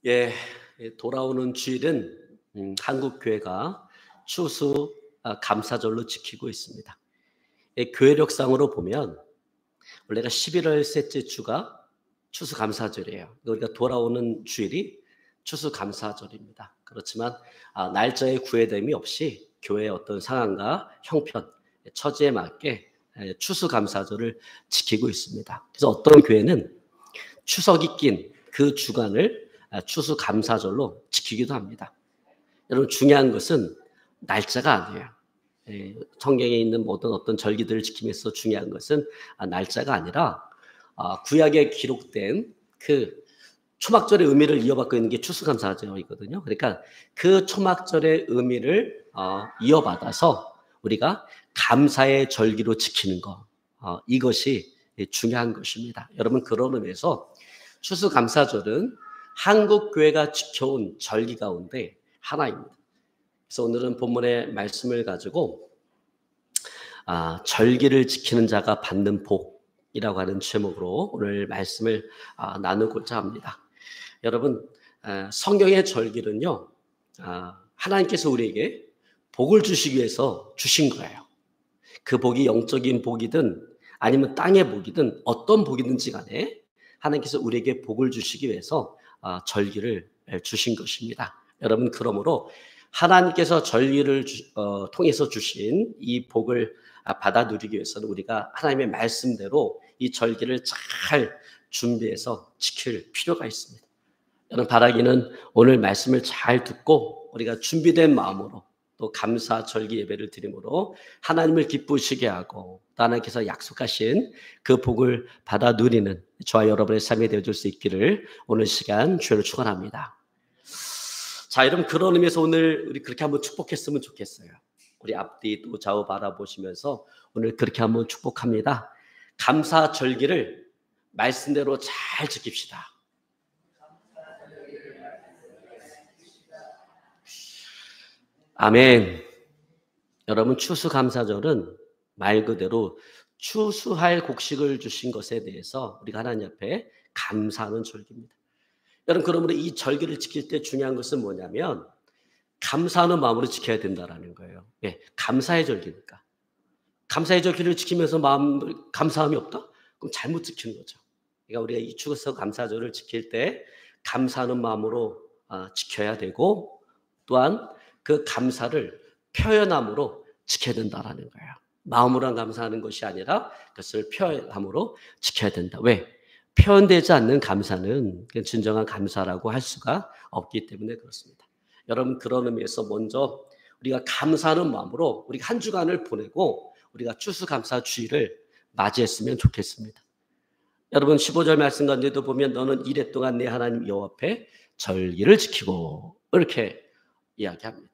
예, 돌아오는 주일은 한국 교회가 추수 감사절로 지키고 있습니다. 교회력상으로 보면 원래가 11월 셋째 주가 추수 감사절이에요. 우리가 돌아오는 주일이 추수 감사절입니다. 그렇지만 날짜의 구애됨이 없이 교회의 어떤 상황과 형편, 처지에 맞게 추수 감사절을 지키고 있습니다. 그래서 어떤 교회는 추석이 낀 그 주간을 추수 감사절로 지키기도 합니다. 여러분, 중요한 것은 날짜가 아니에요. 성경에 있는 모든 어떤 절기들을 지키면서 중요한 것은 날짜가 아니라 구약에 기록된 그 초막절의 의미를 이어받고 있는 게 추수감사절이거든요. 그러니까 그 초막절의 의미를 이어받아서 우리가 감사의 절기로 지키는 것, 이것이 중요한 것입니다. 여러분, 그런 의미에서 추수감사절은 한국 교회가 지켜온 절기 가운데 하나입니다. 그래서 오늘은 본문의 말씀을 가지고 절기를 지키는 자가 받는 복이라고 하는 제목으로 오늘 말씀을 나누고자 합니다. 여러분, 성경의 절기는요, 하나님께서 우리에게 복을 주시기 위해서 주신 거예요. 그 복이 영적인 복이든 아니면 땅의 복이든 어떤 복이든지 간에 하나님께서 우리에게 복을 주시기 위해서 절기를 주신 것입니다. 여러분, 그러므로 하나님께서 절기를 통해서 주신 이 복을 받아 누리기 위해서는 우리가 하나님의 말씀대로 이 절기를 잘 준비해서 지킬 필요가 있습니다. 저는 바라기는 오늘 말씀을 잘 듣고 우리가 준비된 마음으로 또 감사 절기 예배를 드림으로 하나님을 기쁘시게 하고 또 하나님께서 약속하신 그 복을 받아 누리는 저와 여러분의 삶이 되어줄 수 있기를 오늘 시간 주를 축원합니다. 자, 여러분, 그런 의미에서 오늘 우리 그렇게 한번 축복했으면 좋겠어요. 우리 앞뒤 또 좌우 바라보시면서 오늘 그렇게 한번 축복합니다. 감사 절기를 말씀대로 잘 지킵시다. 아멘. 여러분, 추수감사절은 말 그대로 추수할 곡식을 주신 것에 대해서 우리가 하나님 앞에 감사하는 절기입니다. 여러분, 그러므로 이 절기를 지킬 때 중요한 것은 뭐냐면 감사하는 마음으로 지켜야 된다라는 거예요. 예, 감사의 절기니까. 감사의 절기를 지키면서 마음 감사함이 없다? 그럼 잘못 지키는 거죠. 그러니까 우리가 이 추수 감사절을 지킬 때 감사하는 마음으로 지켜야 되고 또한 그 감사를 표현함으로 지켜야 된다라는 거예요. 마음으로 감사하는 것이 아니라 그것을 표현함으로 지켜야 된다. 왜? 표현되지 않는 감사는 진정한 감사라고 할 수가 없기 때문에 그렇습니다. 여러분, 그런 의미에서 먼저 우리가 감사하는 마음으로 우리가 한 주간을 보내고 우리가 추수감사 주일을 맞이했으면 좋겠습니다. 여러분, 15절 말씀 가운데도 보면 너는 이래 동안 내 하나님 여호와 앞에 절기를 지키고 이렇게 이야기합니다.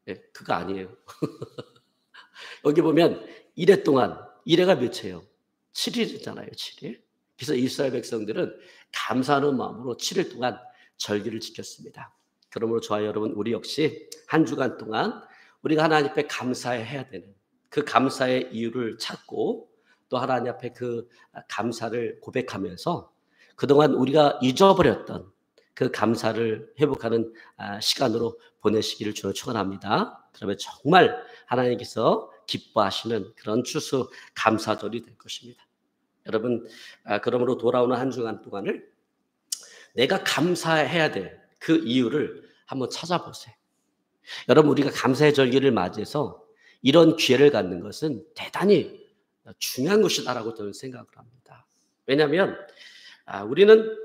네, 그거 아니에요. 여기 보면 이래 동안, 이래가 몇이에요? 7일이잖아요, 7일. 그래서 이스라엘 백성들은 감사하는 마음으로 7일 동안 절기를 지켰습니다. 그러므로 저와 여러분, 우리 역시 한 주간 동안 우리가 하나님 앞에 감사해야 되는 그 감사의 이유를 찾고 또 하나님 앞에 그 감사를 고백하면서 그동안 우리가 잊어버렸던 그 감사를 회복하는 시간으로 보내시기를 주로 축원합니다. 그러면 정말 하나님께서 기뻐하시는 그런 추수 감사절이 될 것입니다. 여러분, 그러므로 돌아오는 한 주간 동안을 내가 감사해야 될 그 이유를 한번 찾아보세요. 여러분, 우리가 감사의 절기를 맞이해서 이런 기회를 갖는 것은 대단히 중요한 것이다라고 저는 생각을 합니다. 왜냐하면 우리는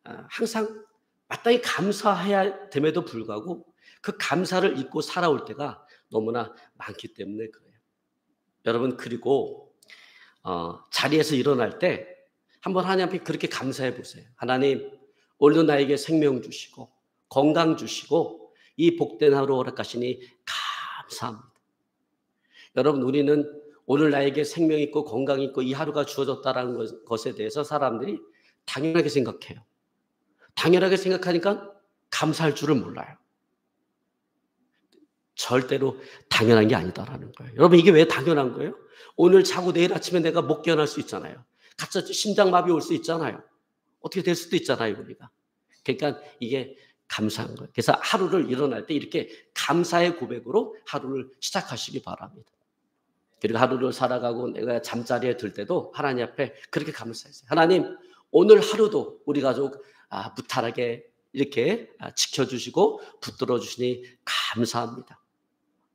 항상 마땅히 감사해야 됨에도 불구하고 그 감사를 잊고 살아올 때가 너무나 많기 때문에 그래요. 여러분, 그리고 자리에서 일어날 때 한번 하나님 앞에 그렇게 감사해 보세요. 하나님, 오늘도 나에게 생명 주시고 건강 주시고 이 복된 하루 허락하시니 감사합니다. 여러분, 우리는 오늘 나에게 생명 있고 건강 있고 이 하루가 주어졌다는 것에 대해서 사람들이 당연하게 생각해요. 당연하게 생각하니까 감사할 줄을 몰라요. 절대로 당연한 게 아니다라는 거예요. 여러분, 이게 왜 당연한 거예요? 오늘 자고 내일 아침에 내가 못 깨어날 수 있잖아요. 갑자기 심장마비 올 수 있잖아요. 어떻게 될 수도 있잖아요, 우리가. 그러니까 이게 감사한 거예요. 그래서 하루를 일어날 때 이렇게 감사의 고백으로 하루를 시작하시기 바랍니다. 그리고 하루를 살아가고 내가 잠자리에 들 때도 하나님 앞에 그렇게 감사했어요. 하나님, 오늘 하루도 우리 가족 무탈하게 이렇게 지켜주시고 붙들어 주시니 감사합니다.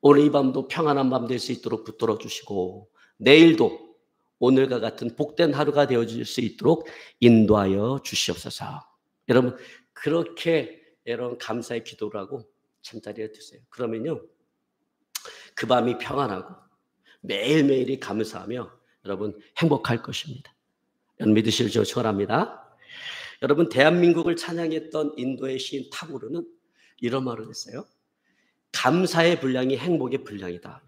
오늘 이 밤도 평안한 밤 될 수 있도록 붙들어 주시고 내일도 오늘과 같은 복된 하루가 되어질 수 있도록 인도하여 주시옵소서. 여러분 그렇게 여러분 감사의 기도를 하고 잠자리에 드세요. 그러면요 그 밤이 평안하고 매일매일이 감사하며 여러분 행복할 것입니다. 여러분 믿으실 줄 축원합니다. 여러분 대한민국을 찬양했던 인도의 시인 타고르는 이런 말을 했어요. 감사의 분량이 행복의 분량이다.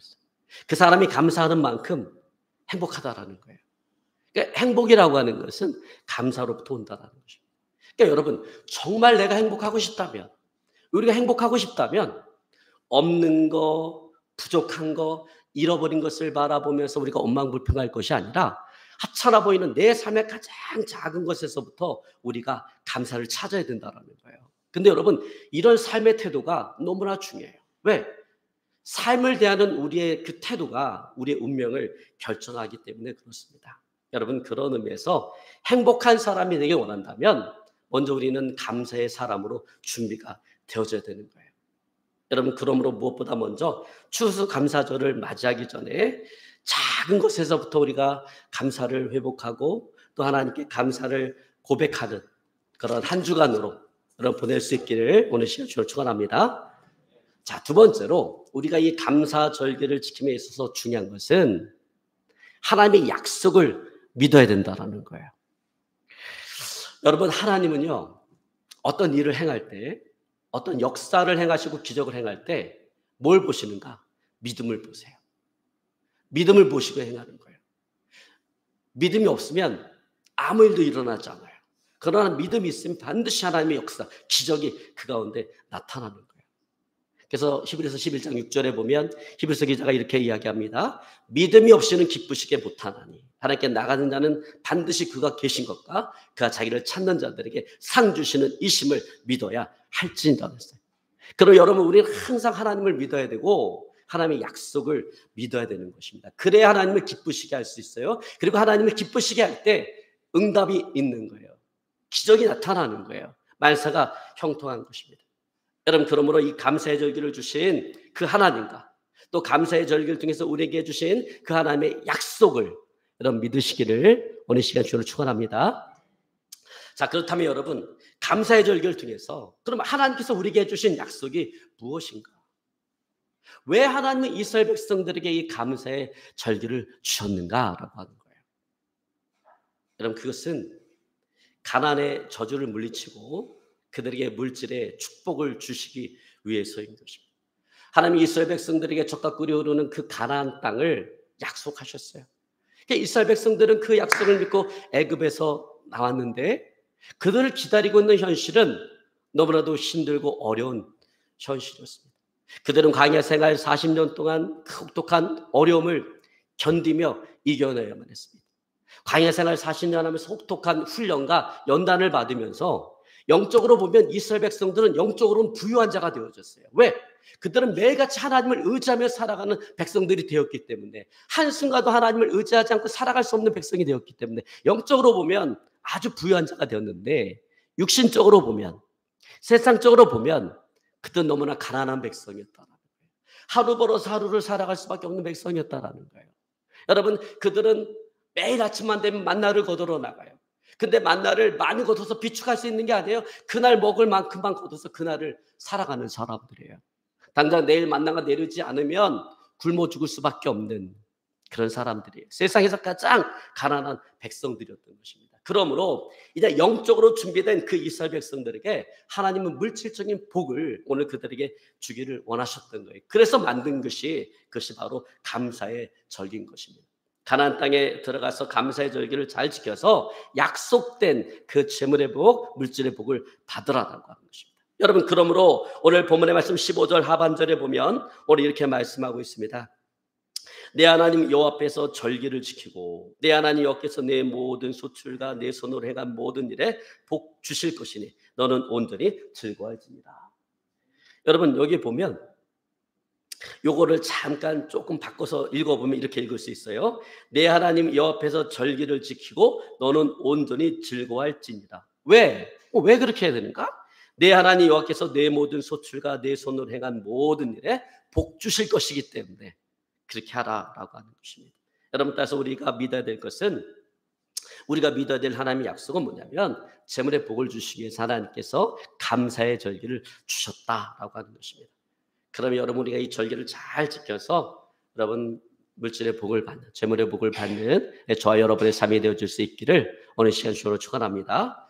그 사람이 감사하는 만큼 행복하다라는 거예요. 그러니까 행복이라고 하는 것은 감사로부터 온다라는 것입니다. 그러니까 여러분 정말 내가 행복하고 싶다면 우리가 행복하고 싶다면 없는 거, 부족한 거, 잃어버린 것을 바라보면서 우리가 원망불평할 것이 아니라 하찮아 보이는 내 삶의 가장 작은 것에서부터 우리가 감사를 찾아야 된다는 거예요. 근데 여러분 이런 삶의 태도가 너무나 중요해요. 왜? 삶을 대하는 우리의 그 태도가 우리의 운명을 결정하기 때문에 그렇습니다. 여러분 그런 의미에서 행복한 사람이 되길 원한다면 먼저 우리는 감사의 사람으로 준비가 되어져야 되는 거예요. 여러분 그러므로 무엇보다 먼저 추수감사절을 맞이하기 전에 작은 것에서부터 우리가 감사를 회복하고 또 하나님께 감사를 고백하는 그런 한 주간으로 여러분 보낼 수 있기를 오늘 시간 주로 축원합니다. 자, 두 번째로 우리가 이 감사절기를 지킴에 있어서 중요한 것은 하나님의 약속을 믿어야 된다는 거예요. 여러분 하나님은요 어떤 일을 행할 때 어떤 역사를 행하시고 기적을 행할 때 뭘 보시는가? 믿음을 보세요. 믿음을 보시고 행하는 거예요. 믿음이 없으면 아무 일도 일어나지 않아요. 그러나 믿음이 있으면 반드시 하나님의 역사, 기적이 그 가운데 나타나는 거예요. 그래서 히브리서 11장 6절에 보면 히브리서 기자가 이렇게 이야기합니다. 믿음이 없이는 기쁘시게 못하나니 하나님께 나가는 자는 반드시 그가 계신 것과 그가 자기를 찾는 자들에게 상 주시는 이심을 믿어야 할지니라 했어요. 그럼 여러분 우리는 항상 하나님을 믿어야 되고 하나님의 약속을 믿어야 되는 것입니다. 그래야 하나님을 기쁘시게 할 수 있어요. 그리고 하나님을 기쁘시게 할 때 응답이 있는 거예요. 기적이 나타나는 거예요. 말사가 형통한 것입니다. 여러분 그러므로 이 감사의 절기를 주신 그 하나님과 또 감사의 절기를 통해서 우리에게 주신 그 하나님의 약속을 여러분 믿으시기를 오늘 시간 주로 축원합니다. 자 그렇다면 여러분 감사의 절기를 통해서 그럼 하나님께서 우리에게 해주신 약속이 무엇인가? 왜 하나님은 이스라엘 백성들에게 이 감사의 절기를 주셨는가라고 하는 거예요. 여러분 그것은 가나안의 저주를 물리치고 그들에게 물질의 축복을 주시기 위해서인 것입니다. 하나님이 이스라엘 백성들에게 적과 꿀이 흐르는 그 가나안 땅을 약속하셨어요. 이스라엘 백성들은 그 약속을 믿고 애굽에서 나왔는데 그들을 기다리고 있는 현실은 너무나도 힘들고 어려운 현실이었습니다. 그들은 광야 생활 40년 동안 혹독한 어려움을 견디며 이겨내야만 했습니다. 광야 생활 40년 하면서 혹독한 훈련과 연단을 받으면서 영적으로 보면 이스라엘 백성들은 영적으로는 부유한 자가 되어졌어요. 왜? 그들은 매일같이 하나님을 의지하며 살아가는 백성들이 되었기 때문에 한순간도 하나님을 의지하지 않고 살아갈 수 없는 백성이 되었기 때문에 영적으로 보면 아주 부유한 자가 되었는데 육신적으로 보면 세상적으로 보면 그들은 너무나 가난한 백성이었다는 거예요. 하루 벌어서 하루를 살아갈 수밖에 없는 백성이었다는 거예요. 여러분 그들은 매일 아침만 되면 만나를 거두러 나가요. 근데 만나를 많이 거둬서 비축할 수 있는 게 아니에요. 그날 먹을 만큼만 거둬서 그날을 살아가는 사람들이에요. 당장 내일 만나가 내리지 않으면 굶어 죽을 수밖에 없는 그런 사람들이에요. 세상에서 가장 가난한 백성들이었던 것입니다. 그러므로 이제 영적으로 준비된 그 이스라엘 백성들에게 하나님은 물질적인 복을 오늘 그들에게 주기를 원하셨던 거예요. 그래서 만든 것이 그것이 바로 감사의 절기인 것입니다. 가나안 땅에 들어가서 감사의 절기를 잘 지켜서 약속된 그 재물의 복, 물질의 복을 받으라라고 하는 것입니다. 여러분 그러므로 오늘 본문의 말씀 15절 하반절에 보면 오늘 이렇게 말씀하고 있습니다. 내 하나님 여호와 앞에서 절기를 지키고 내 하나님 여호와께서 내 모든 소출과 내 손으로 행한 모든 일에 복 주실 것이니 너는 온전히 즐거워할지니라. 여러분 여기 보면 요거를 잠깐 조금 바꿔서 읽어보면 이렇게 읽을 수 있어요. 내 하나님 여호와 앞에서 절기를 지키고 너는 온전히 즐거워할지니라. 왜 그렇게 해야 되는가? 내 하나님 여호와께서 내 모든 소출과 내 손으로 행한 모든 일에 복 주실 것이기 때문에 그렇게 하라라고 하는 것입니다. 여러분 따라서 우리가 믿어야 될 것은, 우리가 믿어야 될 하나님의 약속은 뭐냐면 재물의 복을 주시기 위해서 하나님께서 감사의 절기를 주셨다라고 하는 것입니다. 그러면 여러분 우리가 이 절기를 잘 지켜서 여러분 물질의 복을 받는, 재물의 복을 받는 저와 여러분의 삶이 되어줄 수 있기를 오늘 시간 주로 축원합니다.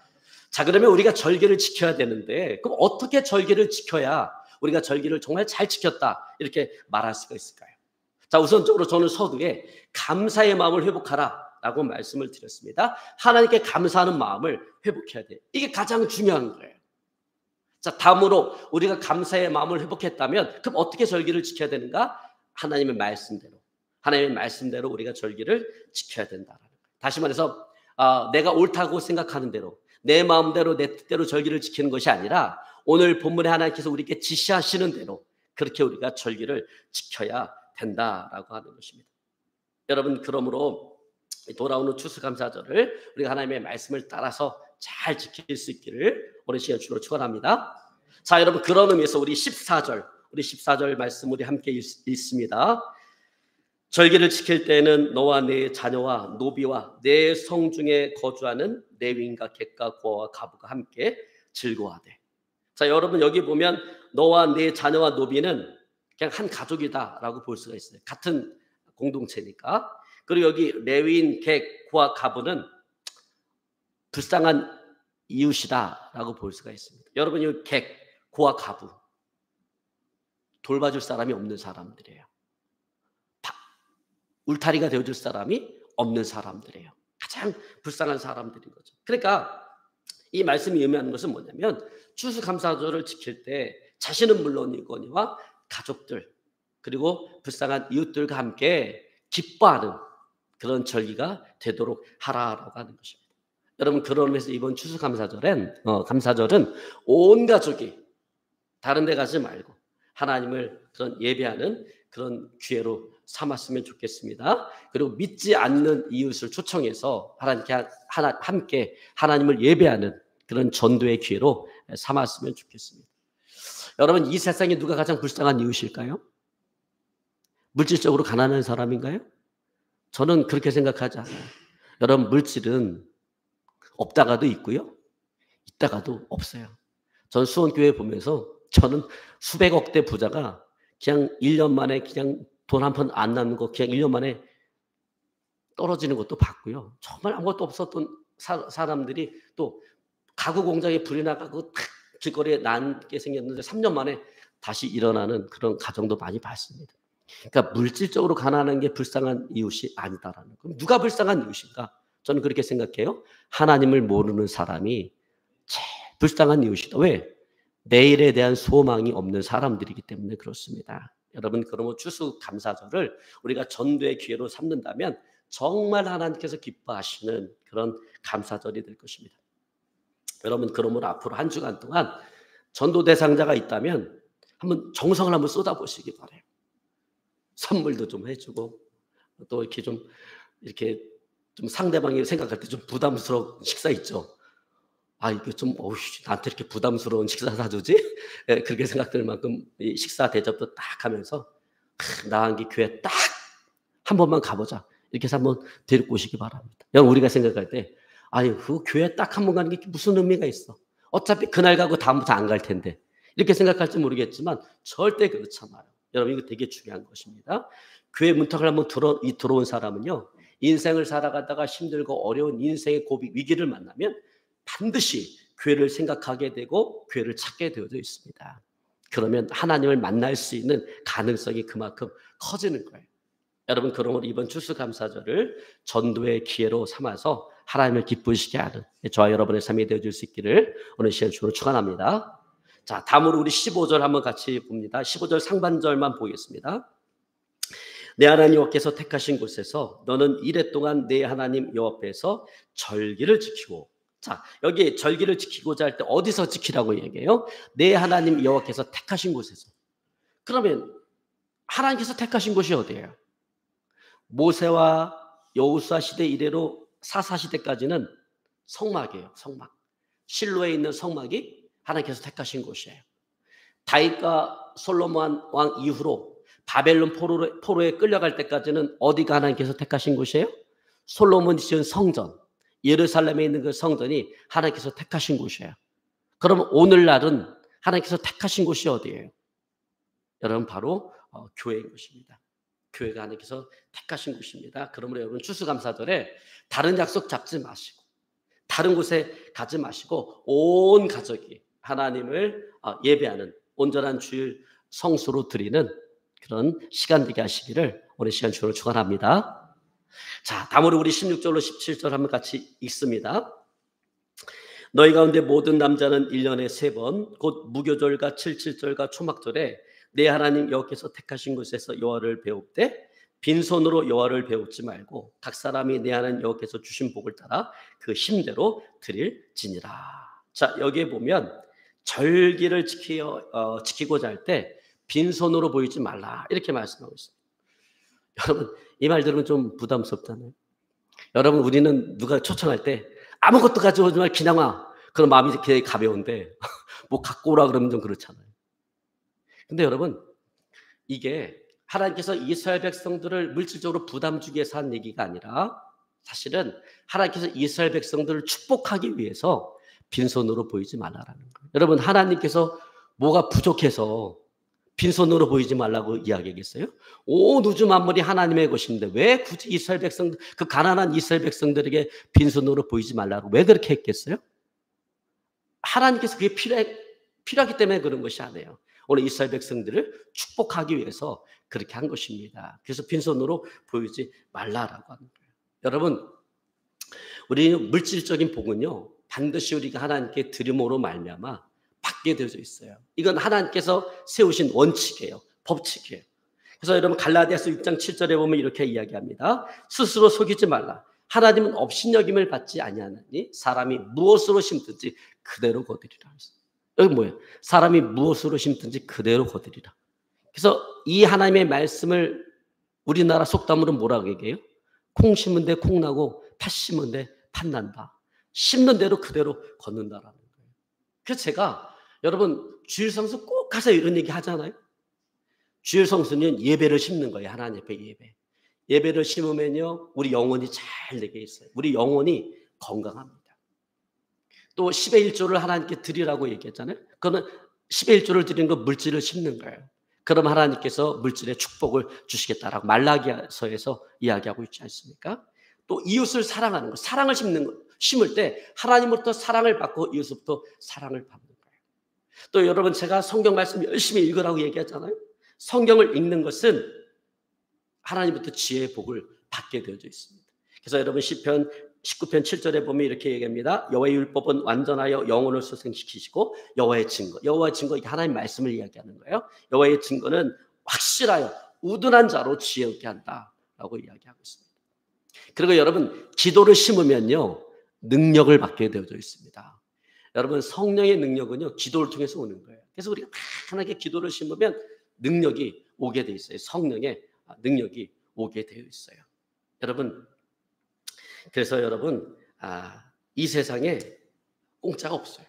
자, 그러면 우리가 절기를 지켜야 되는데 그럼 어떻게 절기를 지켜야 우리가 절기를 정말 잘 지켰다 이렇게 말할 수가 있을까요? 자, 우선적으로 저는 서두에 감사의 마음을 회복하라라고 말씀을 드렸습니다. 하나님께 감사하는 마음을 회복해야 돼요. 이게 가장 중요한 거예요. 자, 다음으로 우리가 감사의 마음을 회복했다면 그럼 어떻게 절기를 지켜야 되는가? 하나님의 말씀대로 우리가 절기를 지켜야 된다라는 거예요. 다시 말해서 내가 옳다고 생각하는 대로 내 마음대로 내 뜻대로 절기를 지키는 것이 아니라 오늘 본문에 하나님께서 우리에게 지시하시는 대로 그렇게 우리가 절기를 지켜야 된다라고 하는 것입니다. 여러분 그러므로 돌아오는 추수감사절을 우리가 하나님의 말씀을 따라서 잘 지킬 수 있기를 오늘 시간 주로 축원합니다. 자, 여러분 그런 의미에서 우리 14절 말씀 우리 함께 읽습니다. 절기를 지킬 때에는 너와 네 자녀와 노비와 내 성중에 거주하는 레위인과 객과 고아와 가부가 함께 즐거워하되. 자, 여러분 여기 보면 너와 네 자녀와 노비는 그냥 한 가족이다라고 볼 수가 있어요. 같은 공동체니까. 그리고 여기 레위인, 객, 고아, 가부는 불쌍한 이웃이다라고 볼 수가 있습니다. 여러분 이 객, 고아, 가부 돌봐줄 사람이 없는 사람들이에요. 울타리가 되어줄 사람이 없는 사람들이에요. 가장 불쌍한 사람들인 거죠. 그러니까 이 말씀이 의미하는 것은 뭐냐면 추수감사절을 지킬 때 자신은 물론이거니와 가족들 그리고 불쌍한 이웃들과 함께 기뻐하는 그런 절기가 되도록 하라라고 하는 것입니다. 여러분 그런 의미에서 이번 감사절은 온 가족이 다른 데 가지 말고 하나님을 그런 예배하는 그런 기회로 삼았으면 좋겠습니다. 그리고 믿지 않는 이웃을 초청해서 함께 하나님을 예배하는 그런 전도의 기회로 삼았으면 좋겠습니다. 여러분 이 세상에 누가 가장 불쌍한 이웃일까요? 물질적으로 가난한 사람인가요? 저는 그렇게 생각하지 않아요. 여러분 물질은 없다가도 있고요, 있다가도 없어요. 전 수원교회 보면서 저는 수백억대 부자가 그냥 1년 만에 그냥 돈 한 푼 안 남는 거 그냥 1년 만에 떨어지는 것도 봤고요. 정말 아무것도 없었던 사람들이 또 가구 공장에 불이 나가고 탁 길거리에 남게 생겼는데 3년 만에 다시 일어나는 그런 가정도 많이 봤습니다. 그러니까 물질적으로 가난한 게 불쌍한 이웃이 아니다라는 거. 그럼 누가 불쌍한 이웃인가? 저는 그렇게 생각해요. 하나님을 모르는 사람이 제일 불쌍한 이웃이다. 왜? 내일에 대한 소망이 없는 사람들이기 때문에 그렇습니다. 여러분 그러면 추수감사절을 우리가 전도의 기회로 삼는다면 정말 하나님께서 기뻐하시는 그런 감사절이 될 것입니다. 여러분 그러므로 앞으로 한 주간 동안 전도 대상자가 있다면 한번 정성을 한번 쏟아보시기 바라요. 선물도 좀 해주고 또 이렇게 좀 상대방이 생각할 때 좀 부담스러운 식사 있죠. 이거 좀 나한테 이렇게 부담스러운 식사 사주지? 예, 그렇게 생각될 만큼 이 식사 대접도 딱 하면서 나한테 교회 딱 한 번만 가보자 이렇게 해서 한번 데리고 오시기 바랍니다. 여러분 우리가 생각할 때 그 교회 딱 한 번 가는 게 무슨 의미가 있어? 어차피 그날 가고 다음부터 안 갈 텐데 이렇게 생각할지 모르겠지만 절대 그렇잖아요. 여러분 이거 되게 중요한 것입니다. 교회 문턱을 한번 들어온 사람은요, 인생을 살아가다가 힘들고 어려운 인생의 고비 위기를 만나면 반드시 교회를 생각하게 되고 교회를 찾게 되어져 있습니다. 그러면 하나님을 만날 수 있는 가능성이 그만큼 커지는 거예요. 여러분 그러므로 이번 추수감사절을 전도의 기회로 삼아서 하나님을 기쁘시게 하는 저와 여러분의 삶이 되어줄 수 있기를 오늘 시간 주로 축원합니다. 자, 다음으로 우리 15절 한번 같이 봅니다. 15절 상반절만 보겠습니다. 내 하나님 여호와께서 택하신 곳에서 너는 이레 동안 내 하나님 여호와 앞에서 절기를 지키고. 자, 여기 절기를 지키고자 할 때 어디서 지키라고 얘기해요? 내 하나님 여호와께서 택하신 곳에서. 그러면 하나님께서 택하신 곳이 어디예요? 모세와 여호수아 시대 이래로 사사시대까지는 성막이에요. 성막. 실로에 있는 성막이 하나님께서 택하신 곳이에요. 다윗과 솔로몬 왕 이후로 바벨론 포로에 끌려갈 때까지는 어디가 하나님께서 택하신 곳이에요? 솔로몬이 지은 성전, 예루살렘에 있는 그 성전이 하나님께서 택하신 곳이에요. 그럼 오늘날은 하나님께서 택하신 곳이 어디예요? 여러분 바로 교회인 것입니다. 교회가 하나님께서 택하신 곳입니다. 그러므로 여러분 추수감사절에 다른 약속 잡지 마시고 다른 곳에 가지 마시고 온 가족이 하나님을 예배하는 온전한 주일 성수로 드리는 그런 시간 되게 하시기를 오늘 시간 주로 축원합니다. 자, 다음으로 우리 16절로 17절 한번 같이 읽습니다. 너희 가운데 모든 남자는 1년에 3번 곧 무교절과 77절과 초막절에 내 하나님 여호와께서 택하신 곳에서 여호와를 배웁되 빈손으로 여호와를 배우지 말고 각 사람이 내 하나님 여호와께서 주신 복을 따라 그 힘대로 드릴지니라. 자, 여기에 보면 절기를 지키고자 할 때 빈손으로 보이지 말라 이렇게 말씀하고 있습니다. 여러분 이 말 들으면 좀 부담스럽잖아요. 여러분 우리는 누가 초청할 때 아무것도 가져오지 말 그냥 와. 그럼 마음이 되게 가벼운데 뭐 갖고 오라 그러면 좀 그렇잖아요. 근데 여러분 이게 하나님께서 이스라엘 백성들을 물질적으로 부담 주기 위해서 한 얘기가 아니라 사실은 하나님께서 이스라엘 백성들을 축복하기 위해서 빈손으로 보이지 말라라는 거예요. 여러분 하나님께서 뭐가 부족해서 빈손으로 보이지 말라고 이야기하겠어요? 온 우주 만물이 하나님의 것인데 왜 굳이 이스라엘 백성들, 그 가난한 이스라엘 백성들에게 빈손으로 보이지 말라고 왜 그렇게 했겠어요? 하나님께서 그게 필요하기 때문에 그런 것이 아니에요. 오늘 이스라엘 백성들을 축복하기 위해서 그렇게 한 것입니다. 그래서 빈손으로 보이지 말라라고 하는 거예요. 여러분, 우리 물질적인 복은요, 반드시 우리가 하나님께 드림으로 말미암아 받게 되어져 있어요. 이건 하나님께서 세우신 원칙이에요. 법칙이에요. 그래서 여러분 갈라디아서 6장 7절에 보면 이렇게 이야기합니다. 스스로 속이지 말라. 하나님은 업신여김을 받지 아니하나니 사람이 무엇으로 심든지 그대로 거두리라. 여기 뭐예요? 사람이 무엇으로 심든지 그대로 거두리라. 그래서 이 하나님의 말씀을 우리나라 속담으로 뭐라고 얘기해요? 콩 심은 데 콩 나고 팥 심은 데 팥 난다. 심는 대로 그대로 걷는다라는 거예요. 그래서 제가 여러분 주일 성수 꼭 가서 이런 얘기 하잖아요. 주일 성수는 예배를 심는 거예요. 하나님 앞에 예배. 예배를 심으면요 우리 영혼이 잘 되게 있어요. 우리 영혼이 건강합니다. 또 10의 1조를 하나님께 드리라고 얘기했잖아요. 그러면 10의 1조를 드리는 건 물질을 심는 거예요. 그럼 하나님께서 물질의 축복을 주시겠다라고 말라기서에서 이야기하고 있지 않습니까? 또 이웃을 사랑하는 거, 사랑을 심을 때 하나님부터 사랑을 받고 이웃부터 사랑을 받는 거예요. 또 여러분 제가 성경 말씀 열심히 읽으라고 얘기했잖아요. 성경을 읽는 것은 하나님부터 지혜의 복을 받게 되어져 있습니다. 그래서 여러분 시편 19편 7절에 보면 이렇게 얘기합니다. 여호와의 율법은 완전하여 영혼을 소생시키시고 여호와의 증거 이게 하나님 말씀을 이야기하는 거예요. 여호와의 증거는 확실하여 우둔한 자로 지혜 얻게 한다라고 이야기하고 있습니다. 그리고 여러분 기도를 심으면요 능력을 받게 되어져 있습니다. 여러분 성령의 능력은요 기도를 통해서 오는 거예요. 그래서 우리가 편하게 기도를 심으면 능력이 오게 돼 있어요. 성령의 능력이 오게 되어 있어요. 여러분 그래서 여러분 이 세상에 공짜가 없어요.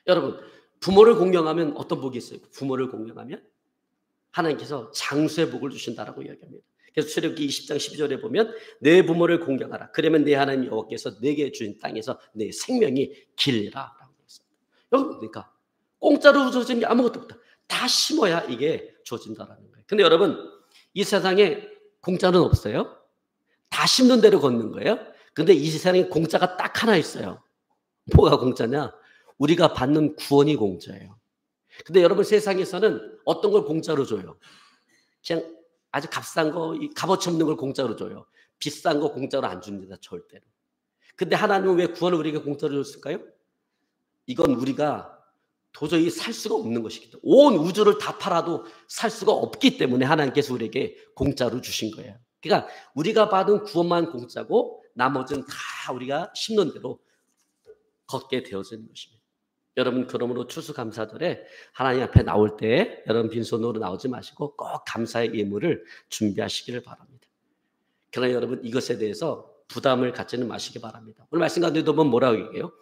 여러분 부모를 공경하면 어떤 복이 있어요? 부모를 공경하면 하나님께서 장수의 복을 주신다라고 이야기합니다. 그래서 출애굽기 20장 12절에 보면 내 부모를 공경하라. 그러면 내 하나님 여호와께서 내게 주신 땅에서 내 생명이 길리라 라고 했습니다. 여러분 그러니까 공짜로 주어진 게 아무것도 없다. 다 심어야 이게 주어진다라는 거예요. 근데 여러분 이 세상에 공짜는 없어요. 다 심는 대로 걷는 거예요. 근데 이 세상에 공짜가 딱 하나 있어요. 뭐가 공짜냐? 우리가 받는 구원이 공짜예요. 근데 여러분 세상에서는 어떤 걸 공짜로 줘요? 그냥 아주 값싼 거, 값어치 없는 걸 공짜로 줘요. 비싼 거 공짜로 안 줍니다. 절대로. 근데 하나님은 왜 구원을 우리에게 공짜로 줬을까요? 이건 우리가 도저히 살 수가 없는 것이기 때문에 온 우주를 다 팔아도 살 수가 없기 때문에 하나님께서 우리에게 공짜로 주신 거예요. 그러니까 우리가 받은 구원만 공짜고 나머지는 다 우리가 심는 대로 걷게 되어지는 것입니다. 여러분 그러므로 추수감사절에 하나님 앞에 나올 때 여러분 빈손으로 나오지 마시고 꼭 감사의 예물을 준비하시기를 바랍니다. 그러나 여러분 이것에 대해서 부담을 갖지는 마시기 바랍니다. 오늘 말씀 가운데도 보면 뭐라고 얘기해요?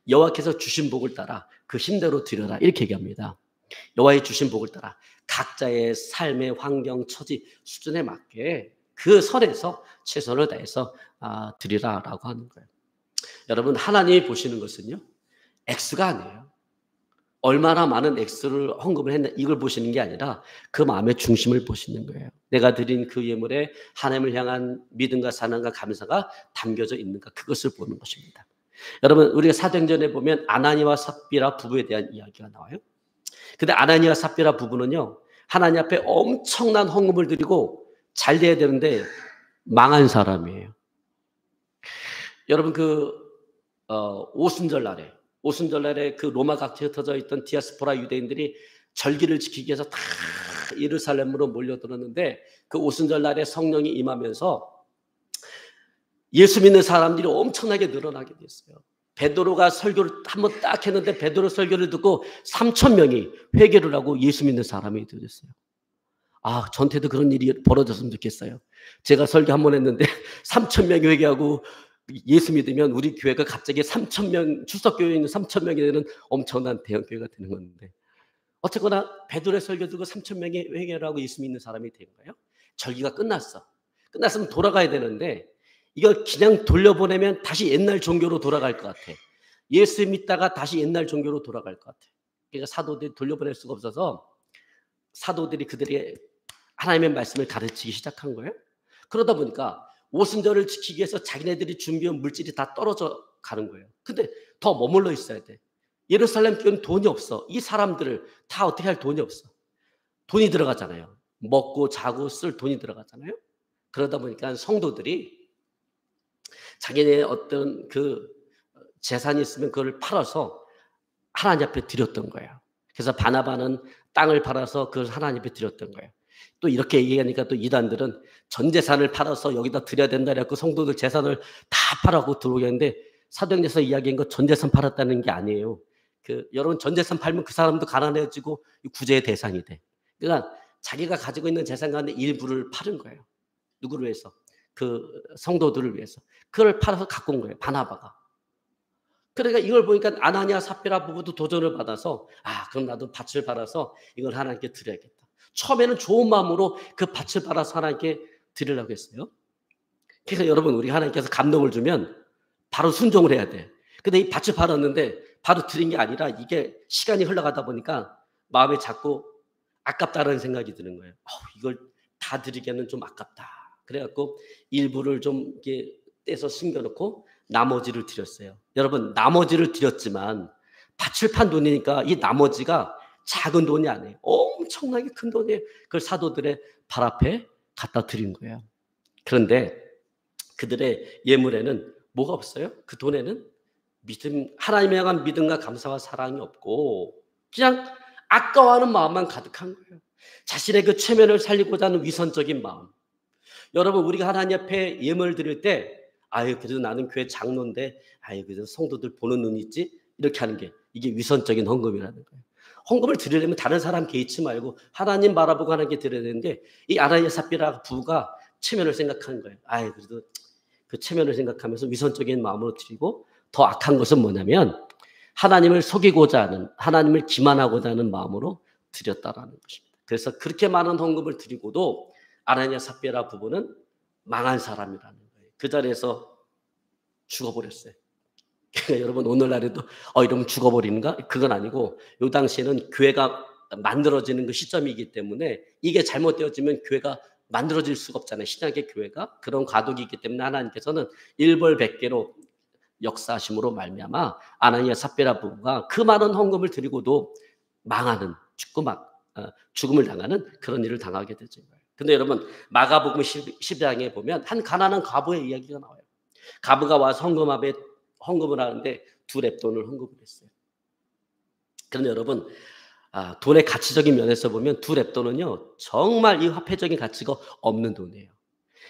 여호와께서 주신 복을 따라 그 힘대로 드려라 이렇게 얘기합니다. 여호와의 주신 복을 따라 각자의 삶의 환경, 처지, 수준에 맞게 그 선에서 최선을 다해서 드리라라고 하는 거예요. 여러분 하나님이 보시는 것은요. 액수가 아니에요. 얼마나 많은 액수를 헌금을 했나 이걸 보시는 게 아니라 그 마음의 중심을 보시는 거예요. 내가 드린 그 예물에 하나님을 향한 믿음과 사랑과 감사가 담겨져 있는가 그것을 보는 것입니다. 여러분 우리가 사도행전에 보면 아나니와 삽비라 부부에 대한 이야기가 나와요. 근데 아나니와 삽비라 부부는요. 하나님 앞에 엄청난 헌금을 드리고 잘 돼야 되는데 망한 사람이에요. 여러분 오순절날에 그 로마 각지에 흩어져 있던 디아스포라 유대인들이 절기를 지키기 위해서 다 예루살렘으로 몰려들었는데 그 오순절날에 성령이 임하면서 예수 믿는 사람들이 엄청나게 늘어나게 됐어요. 베드로가 설교를 한번 딱 했는데 베드로 설교를 듣고 3,000명이 회개를 하고 예수 믿는 사람이 되었어요. 저한테도 그런 일이 벌어졌으면 좋겠어요. 제가 설교 한 번 했는데 3,000명이 회개하고 예수 믿으면 우리 교회가 갑자기 3,000명 출석교회에 있는 3,000명이 되는 엄청난 대형교회가 되는 건데 어쨌거나 베드로의 설교 듣고 3,000명이 회개를 하고 예수 믿는 사람이 된 거예요. 절기가 끝났으면 돌아가야 되는데 이걸 그냥 돌려보내면 다시 옛날 종교로 돌아갈 것 같아. 예수 믿다가 다시 옛날 종교로 돌아갈 것 같아. 그러니까 사도들이 돌려보낼 수가 없어서 사도들이 그들의 하나님의 말씀을 가르치기 시작한 거예요. 그러다 보니까 오순절을 지키기 위해서 자기네들이 준비한 물질이 다 떨어져 가는 거예요. 근데 더 머물러 있어야 돼. 예루살렘 교회는 돈이 없어. 이 사람들을 다 어떻게 할 돈이 없어. 돈이 들어가잖아요. 먹고 자고 쓸 돈이 들어가잖아요. 그러다 보니까 성도들이 자기네 어떤 그 재산이 있으면 그걸 팔아서 하나님 앞에 드렸던 거예요. 그래서 바나바는 땅을 팔아서 그걸 하나님 앞에 드렸던 거예요. 또 이렇게 얘기하니까 또 이단들은 전 재산을 팔아서 여기다 드려야 된다 그래서 성도들 재산을 다 팔아고 들어오겠는데 사도행전에서 이야기한 거 전 재산 팔았다는 게 아니에요. 여러분 전 재산 팔면 그 사람도 가난해지고 구제의 대상이 돼. 그러니까 자기가 가지고 있는 재산 가운데 일부를 파는 거예요. 누구를 위해서? 그 성도들을 위해서. 그걸 팔아서 갖고 온 거예요. 바나바가. 그러니까 이걸 보니까 아나니아 삽비라 부부도 도전을 받아서 그럼 나도 밭을 팔아서 이걸 하나님께 드려야겠다. 처음에는 좋은 마음으로 그 밭을 팔아서 하나님께 드리려고 했어요. 그래서 여러분 우리 하나님께서 감동을 주면 바로 순종을 해야 돼. 근데 이 밭을 팔았는데 바로 드린 게 아니라 이게 시간이 흘러가다 보니까 마음에 자꾸 아깝다라는 생각이 드는 거예요. 이걸 다 드리기에는 좀 아깝다. 그래갖고 일부를 좀 이렇게 떼서 숨겨놓고 나머지를 드렸어요. 여러분 나머지를 드렸지만 밭을 판 돈이니까 이 나머지가 작은 돈이 아니에요. 엄청나게 큰 돈이에요. 그걸 사도들의 발 앞에 갖다 드린 거예요. 그런데 그들의 예물에는 뭐가 없어요? 그 돈에는 하나님에 향한 믿음과 감사와 사랑이 없고 그냥 아까워하는 마음만 가득한 거예요. 자신의 그 체면을 살리고자 하는 위선적인 마음. 여러분 우리가 하나님 앞에 예물을 드릴 때 그래도 나는 교회 장로인데 그래도 성도들 보는 눈이 있지 이렇게 하는 게 이게 위선적인 헌금이라는 거예요. 헌금을 드리려면 다른 사람 개의치 말고 하나님 바라보고 하나님께 드려야 되는데 이 아나니아 삽비라 부부가 체면을 생각하는 거예요. 그래도 그 체면을 생각하면서 위선적인 마음으로 드리고 더 악한 것은 뭐냐면 하나님을 속이고자 하는 하나님을 기만하고자 하는 마음으로 드렸다라는 것입니다. 그래서 그렇게 많은 헌금을 드리고도 아나니아 삽비라 부부는 망한 사람이라는 거예요. 그 자리에서 죽어버렸어요. 그러니까 여러분 오늘날에도 이러면 죽어버리는가? 그건 아니고 이 당시에는 교회가 만들어지는 그 시점이기 때문에 이게 잘못되어지면 교회가 만들어질 수가 없잖아요. 신약의 교회가 그런 과도기 있기 때문에 하나님께서는 일벌백계로 역사하심으로 말미암아 아나니아 삽비라 부부가 그 많은 헌금을 드리고도 망하는 죽음을 당하는 그런 일을 당하게 되죠. 근데 여러분 마가복음 12장에 보면 한 가난한 과부의 이야기가 나와요. 과부가 와서 헌금을 하는데 2 렙돈을 헌금을 했어요. 그런데 여러분, 돈의 가치적인 면에서 보면 두 렙돈은요 정말 이 화폐적인 가치가 없는 돈이에요.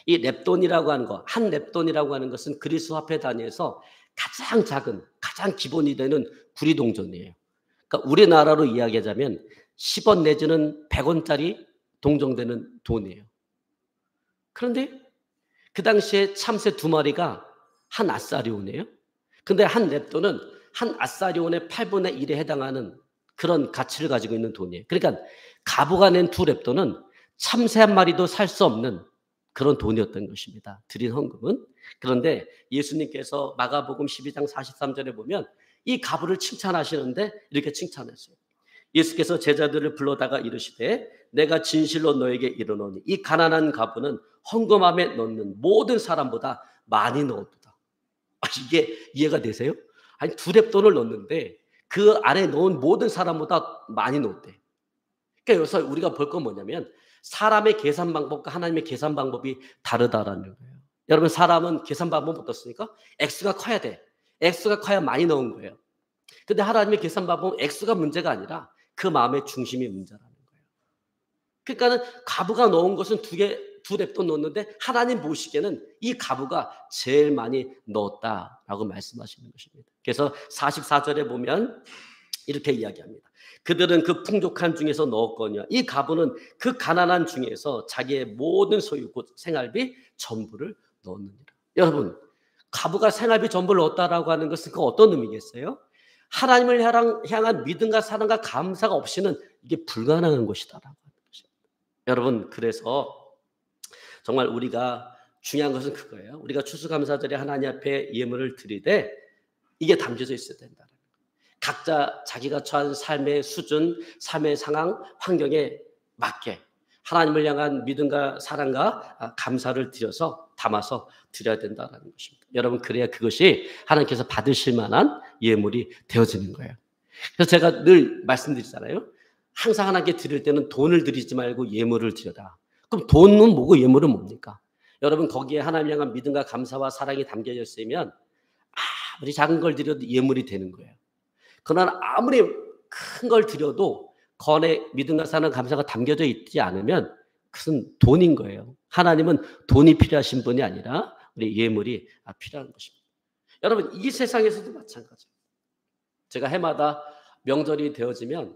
이 렙돈이라고 하는 거, 한 렙돈이라고 하는 것은 그리스 화폐 단위에서 가장 작은, 가장 기본이 되는 구리동전이에요. 그러니까 우리나라로 이야기하자면 10원 내지는 100원짜리 동정되는 돈이에요. 그런데 그 당시에 참새 두 마리가 한 아사리온이에요. 근데 한 렙돈은 한 아사리온의 8분의 1에 해당하는 그런 가치를 가지고 있는 돈이에요. 그러니까 가부가 낸 두 렙돈은 참새 한 마리도 살 수 없는 그런 돈이었던 것입니다. 드린 헌금은. 그런데 예수님께서 마가복음 12장 43절에 보면 이 가부를 칭찬하시는데 이렇게 칭찬했어요. 예수께서 제자들을 불러다가 이르시되 내가 진실로 너에게 이르노니 이 가난한 가부는 헌금함에 넣는 모든 사람보다 많이 넣었도다. 이게 이해가 되세요? 아니 두 렙돈을 넣는데 그 안에 넣은 모든 사람보다 많이 넣었대. 그러니까 여기서 우리가 볼 건 뭐냐면 사람의 계산 방법과 하나님의 계산 방법이 다르다라는 거예요. 여러분 사람은 계산 방법 어떻습니까? X가 커야 돼. X가 커야 많이 넣은 거예요. 근데 하나님의 계산 방법은 X가 문제가 아니라 그 마음의 중심이 문제라는 거예요. 그러니까는 가부가 넣은 것은 두 렙돈 넣었는데 하나님 보시기에는 이 가부가 제일 많이 넣었다라고 말씀하시는 것입니다. 그래서 44절에 보면 이렇게 이야기합니다. 그들은 그 풍족한 중에서 넣었거니와 이 가부는 그 가난한 중에서 자기의 모든 소유 곧 생활비 전부를 넣었느니라. 여러분 가부가 생활비 전부를 넣었다라고 하는 것은 그 어떤 의미겠어요? 하나님을 향한 믿음과 사랑과 감사가 없이는 이게 불가능한 것이다라고 하는 것입니다. 여러분 그래서 정말 우리가 중요한 것은 그거예요. 우리가 추수감사절에 하나님 앞에 예물을 드리되 이게 담겨져 있어야 된다. 각자 자기가 처한 삶의 수준, 삶의 상황, 환경에 맞게 하나님을 향한 믿음과 사랑과 감사를 드려서 담아서 드려야 된다는 것입니다. 여러분 그래야 그것이 하나님께서 받으실 만한 예물이 되어지는 거예요. 그래서 제가 늘 말씀드리잖아요. 항상 하나님께 드릴 때는 돈을 드리지 말고 예물을 드려라. 그럼 돈은 뭐고 예물은 뭡니까? 여러분 거기에 하나님 향한 믿음과 감사와 사랑이 담겨져 있으면 아무리 작은 걸 드려도 예물이 되는 거예요. 그러나 아무리 큰 걸 드려도 건에 믿음과 사랑 감사가 담겨져 있지 않으면 그것은 돈인 거예요. 하나님은 돈이 필요하신 분이 아니라 우리 예물이 필요한 것입니다. 여러분 이 세상에서도 마찬가지예요. 제가 해마다 명절이 되어지면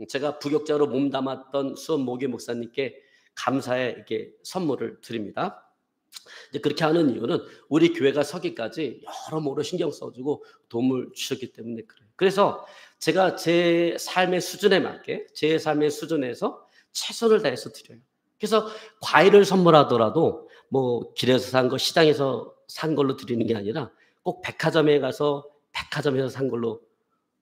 제가 부역자로 몸담았던 수원 모교 목사님께 감사의 이렇게 선물을 드립니다. 이제 그렇게 하는 이유는 우리 교회가 서기까지 여러모로 신경 써주고 도움을 주셨기 때문에 그래요. 그래서 제가 제 삶의 수준에 맞게 제 삶의 수준에서 최선을 다해서 드려요. 그래서 과일을 선물하더라도 뭐 길에서 산 거 시장에서 산 걸로 드리는 게 아니라 꼭 백화점에 가서 백화점에서 산 걸로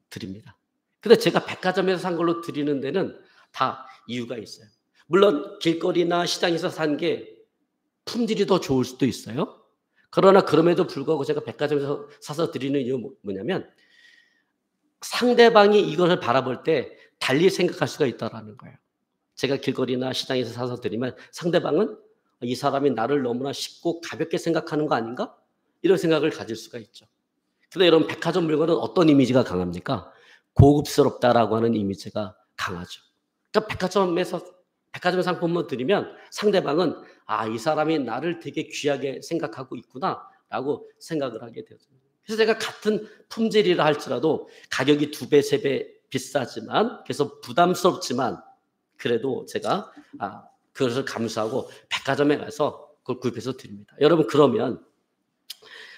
드립니다. 근데 제가 백화점에서 산 걸로 드리는 데는 다 이유가 있어요. 물론 길거리나 시장에서 산 게 품질이 더 좋을 수도 있어요. 그러나 그럼에도 불구하고 제가 백화점에서 사서 드리는 이유 뭐냐면 상대방이 이것을 바라볼 때 달리 생각할 수가 있다라는 거예요. 제가 길거리나 시장에서 사서 드리면 상대방은 이 사람이 나를 너무나 쉽고 가볍게 생각하는 거 아닌가? 이런 생각을 가질 수가 있죠. 그런데 여러분 백화점 물건은 어떤 이미지가 강합니까? 고급스럽다라고 하는 이미지가 강하죠. 그러니까 백화점 상품을 드리면 상대방은 이 사람이 나를 되게 귀하게 생각하고 있구나라고 생각을 하게 되죠. 그래서 제가 같은 품질이라 할지라도 가격이 2배, 3배 비싸지만 그래서 부담스럽지만 그래도 제가 그것을 감수하고 백화점에 가서 그걸 구입해서 드립니다. 여러분 그러면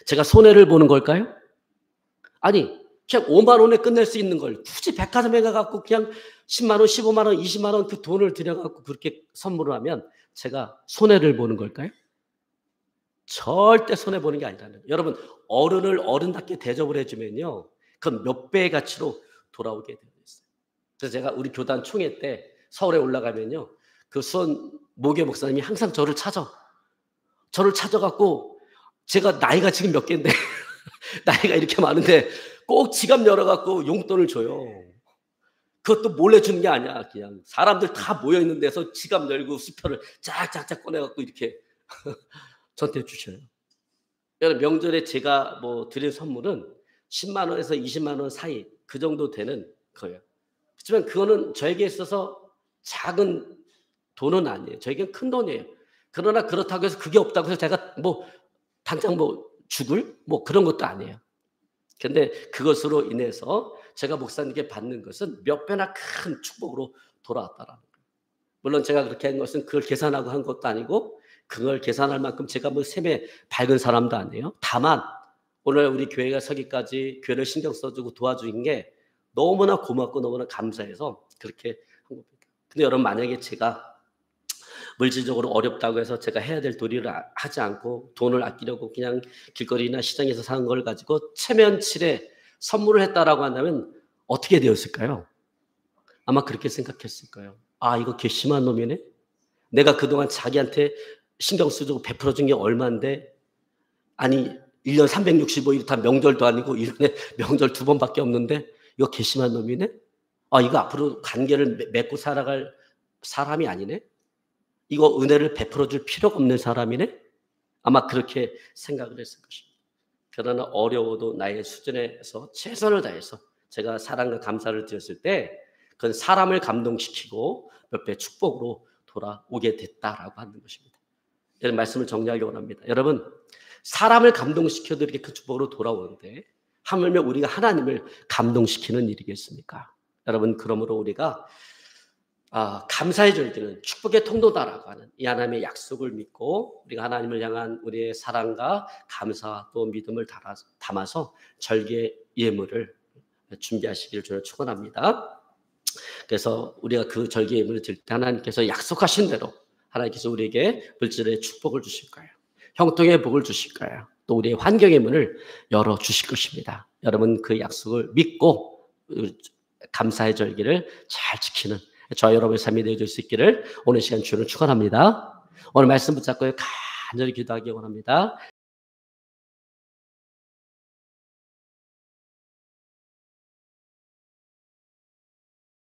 제가 손해를 보는 걸까요? 아니 그냥 5만 원에 끝낼 수 있는 걸 굳이 백화점에 가갖고 그냥 10만 원, 15만 원, 20만 원 그 돈을 들여갖고 그렇게 선물을 하면 제가 손해를 보는 걸까요? 절대 손해보는 게 아니라는 거예요. 여러분 어른을 어른답게 대접을 해주면요 그건 몇 배의 가치로 돌아오게 되어 있어요. 그래서 제가 우리 교단 총회 때 서울에 올라가면요 그 수원 모교 목사님이 항상 저를 찾아갖고 제가 나이가 지금 몇 개인데 나이가 이렇게 많은데 꼭 지갑 열어갖고 용돈을 줘요. 그것도 몰래 주는 게 아니야. 그냥 사람들 다 모여있는 데서 지갑 열고 수표를 쫙쫙쫙 꺼내갖고 이렇게 저한테 주셔요. 여러분 명절에 제가 드릴 선물은 10만 원에서 20만 원 사이 그 정도 되는 거예요. 그렇지만 그거는 저에게 있어서 작은 돈은 아니에요. 저에겐 큰 돈이에요. 그러나 그렇다고 해서 그게 없다고 해서 제가 뭐 당장 뭐 죽을 뭐 그런 것도 아니에요. 근데 그것으로 인해서 제가 목사님께 받는 것은 몇 배나 큰 축복으로 돌아왔다라는 거예요. 물론 제가 그렇게 한 것은 그걸 계산하고 한 것도 아니고 그걸 계산할 만큼 제가 뭐 셈에 밝은 사람도 아니에요. 다만 오늘 우리 교회가 서기까지 교회를 신경 써주고 도와준 게 너무나 고맙고 너무나 감사해서 그렇게 한 겁니다. 근데 여러분 만약에 제가 물질적으로 어렵다고 해서 제가 해야 될 도리를 하지 않고 돈을 아끼려고 그냥 길거리나 시장에서 사는 걸 가지고 체면칠에 선물을 했다라고 한다면 어떻게 되었을까요? 아마 그렇게 생각했을 거예요. 아, 이거 괘씸한 놈이네. 내가 그동안 자기한테 신경 쓰고 베풀어준 게 얼만데, 아니 1년 365일 다 명절도 아니고 1년에 명절 2번밖에 없는데 이거 괘씸한 놈이네. 아, 이거 앞으로 관계를 맺고 살아갈 사람이 아니네. 이거 은혜를 베풀어 줄 필요가 없는 사람이네. 아마 그렇게 생각을 했을 것입니다. 그러나 어려워도 나의 수준에서 최선을 다해서 제가 사랑과 감사를 드렸을 때 그건 사람을 감동시키고 몇 배 축복으로 돌아오게 됐다라고 하는 것입니다. 이런 말씀을 정리하려고 합니다. 여러분, 사람을 감동시켜도 이렇게 큰 축복으로 돌아오는데 하물며 우리가 하나님을 감동시키는 일이겠습니까? 여러분, 그러므로 우리가 감사의 절기는 축복의 통로다라고 하는 이 하나님의 약속을 믿고 우리가 하나님을 향한 우리의 사랑과 감사 또 믿음을 담아서 절기의 예물을 준비하시기를 저는 축원합니다. 그래서 우리가 그 절기의 예물을 드릴 때 하나님께서 약속하신 대로 하나님께서 우리에게 물질의 축복을 주실 거예요. 형통의 복을 주실 거예요. 또 우리의 환경의 문을 열어주실 것입니다. 여러분 그 약속을 믿고 감사의 절기를 잘 지키는 저와 여러분의 삶이 되어질 수 있기를 오늘 시간 주를 축원합니다. 오늘 말씀 붙잡고 간절히 기도하기 원합니다.